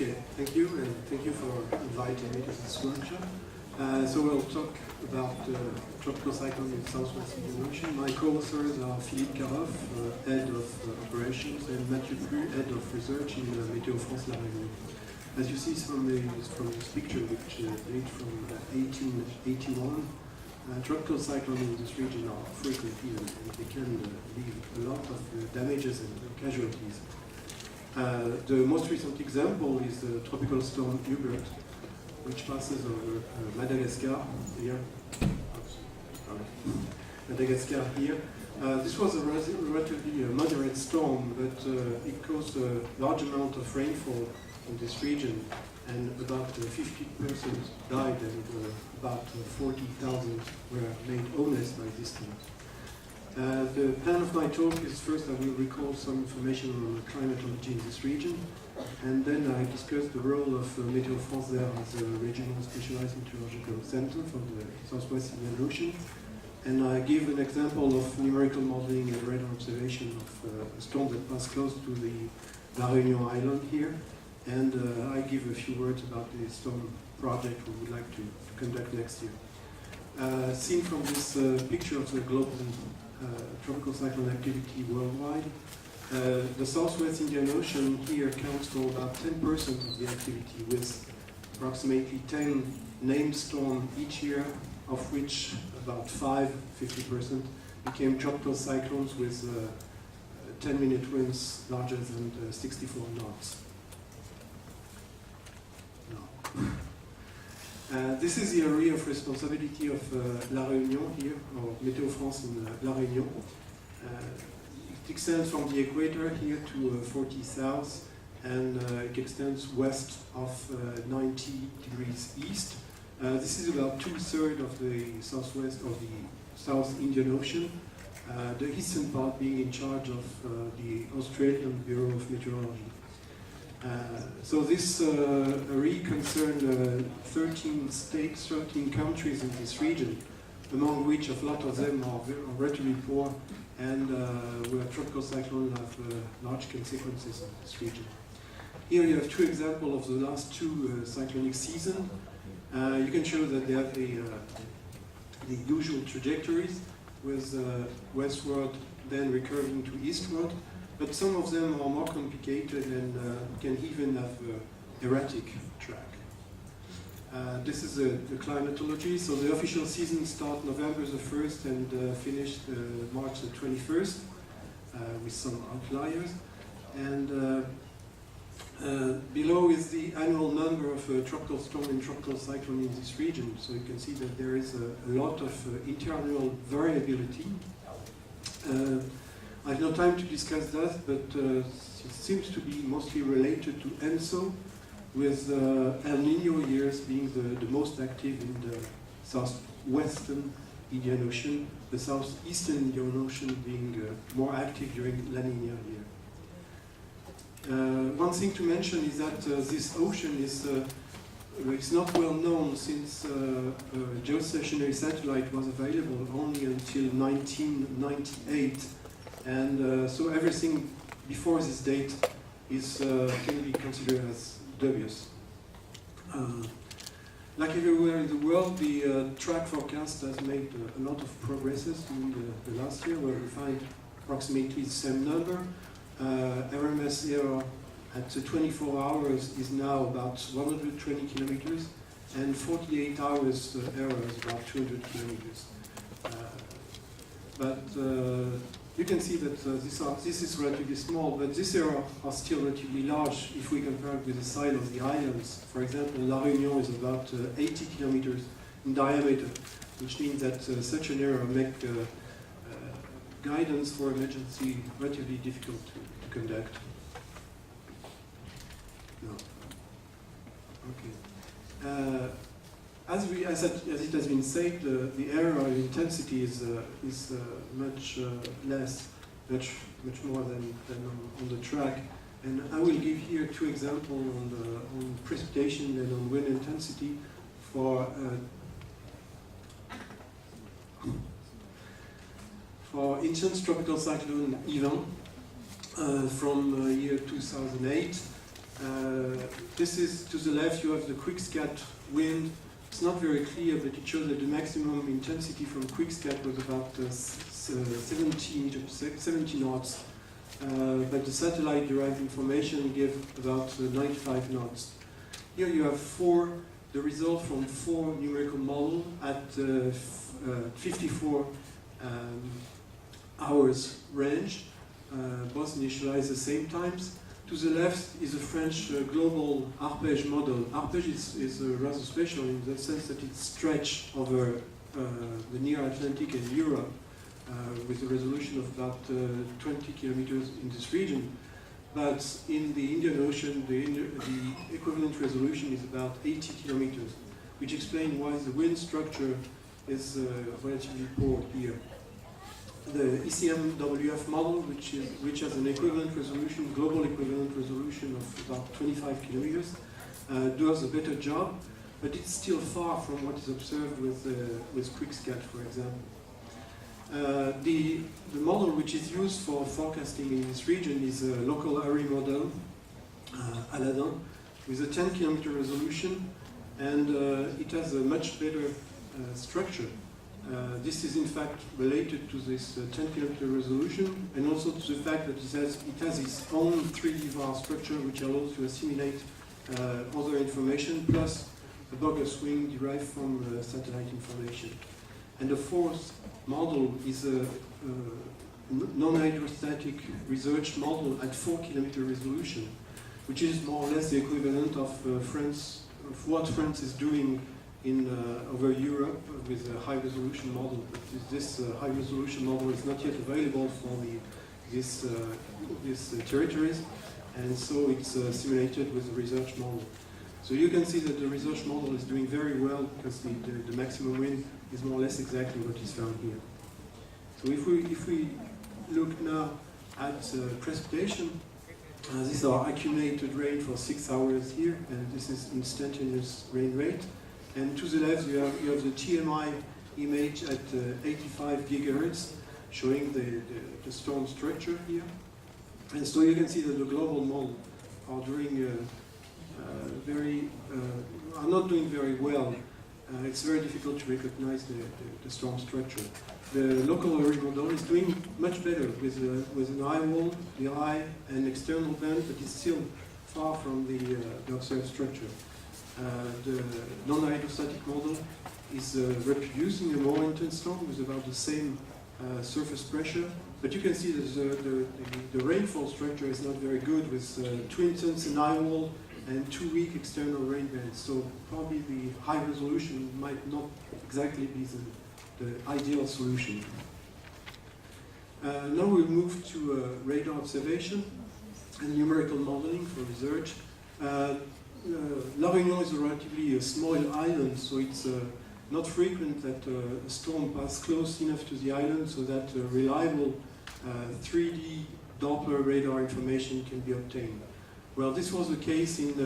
Okay, thank you, and thank you for inviting me to this workshop. So we'll talk about tropical cyclone in Southwest Indian Ocean. My co-authors are Philippe Caroff, Head of Operations, and Mathieu Plu, Head of Research in Météo France La Réunion. As you see from this picture, which dates from 1881, tropical cyclones in this region are frequent here, and they can leave a lot of damages and casualties. The most recent example is the tropical storm Hubert, which passes over Madagascar here. Madagascar here. This was a relatively moderate storm, but it caused a large amount of rainfall in this region, and about 50% died, and about 40,000 were made homeless by this time. The plan of my talk is first I will recall some information on climatology in this region, and then I discuss the role of Météo France there as a regional specialized meteorological center for the Southwest Indian Ocean, and I give an example of numerical modeling and radar observation of a storm that passed close to the La Réunion island here, and I give a few words about the storm project we would like to conduct next year. Seen from this picture of the global tropical cyclone activity worldwide, the Southwest Indian Ocean here accounts for about 10% of the activity, with approximately 10 named storms each year, of which about 50% became tropical cyclones with 10-minute winds larger than 64 knots. This is the area of responsibility of La Réunion here, or Météo France in La Réunion. It extends from the equator here to 40 south, and it extends west of 90 degrees east. This is about 2/3 of the southwest of the South Indian Ocean, the eastern part being in charge of the Australian Bureau of Meteorology. So this area concerned 13 states, 13 countries in this region, among which a lot of them are relatively poor and where tropical cyclones have large consequences in this region. Here you have two examples of the last two cyclonic seasons. You can show that they have the usual trajectories with westward, then recurving to eastward. But some of them are more complicated and can even have erratic track. This is the climatology. So the official season starts November the 1st and finished March the 21st, with some outliers. And below is the annual number of tropical storm and tropical cyclone in this region. So you can see that there is a lot of interannual variability. I have no time to discuss that, but it seems to be mostly related to ENSO, with El Nino years being the most active in the southwestern Indian Ocean, the southeastern Indian Ocean being more active during La Nina year. One thing to mention is that this ocean is it's not well known, since geostationary satellite was available only until 1998. And so everything before this date is can be considered as dubious. Like everywhere in the world, the track forecast has made a lot of progresses during the last year, where we find approximately the same number. RMS error at 24 hours is now about 120 kilometers, and 48 hours error is about 200 kilometers. You can see that this is relatively small, but these errors are still relatively large if we compare it with the size of the islands. For example, La Réunion is about 80 kilometers in diameter, which means that such an error makes guidance for emergency relatively difficult to conduct. No. Okay. As it has been said, the error intensity is much less, much more than on the track. And I will give here two examples on precipitation and on wind intensity for intense tropical cyclone Ivan from year 2008. this is, to the left you have the QuickScat wind. It's not very clear, but it shows that the maximum intensity from QuickScat was about 70 knots. But the satellite-derived information gave about 95 knots. Here you have the result from 4 numerical models at 54 hours range, both initialized at the same times. To the left is a French global arpège model. Arpège is rather special in the sense that it's stretched over the near Atlantic and Europe with a resolution of about 20 kilometers in this region. But in the Indian Ocean, the equivalent resolution is about 80 kilometers, which explains why the wind structure is relatively poor here. The ECMWF model, which has an equivalent resolution, global equivalent resolution of about 25 kilometers, does a better job, but it's still far from what is observed with QuickScat, for example. The model which is used for forecasting in this region is a local area model, Aladdin, with a 10-kilometer resolution, and it has a much better structure. This is in fact related to this 10-kilometer resolution, and also to the fact that it has its own 3D VAR structure, which allows to assimilate other information, plus a Bogger swing derived from satellite information. And the fourth model is a non-hydrostatic research model at 4-kilometer resolution, which is more or less the equivalent of what France is doing over Europe with a high-resolution model. But this high-resolution model is not yet available for these territories, and so it's simulated with the research model. So you can see that the research model is doing very well because the maximum wind is more or less exactly what is found here. So if we look now at precipitation, these are accumulated rain for 6 hours here, and this is instantaneous rain rate. And to the left you have the TMI image at 85 gigahertz, showing the storm structure here. And so you can see that the global model are doing are not doing very well. It's very difficult to recognize the storm structure. The local area model is doing much better with an eye wall, the eye, and external band, but it's still far from the observed structure. The non-hydrostatic model is reproducing a more intense storm with about the same surface pressure, but you can see that the rainfall structure is not very good with 2 intense an eye wall and 2 weak external rain bands. So probably the high resolution might not exactly be the ideal solution. Now we'll move to radar observation and numerical modeling for research. La Réunion is a relatively small island, so it's not frequent that a storm passes close enough to the island so that reliable 3D Doppler radar information can be obtained. Well, this was the case in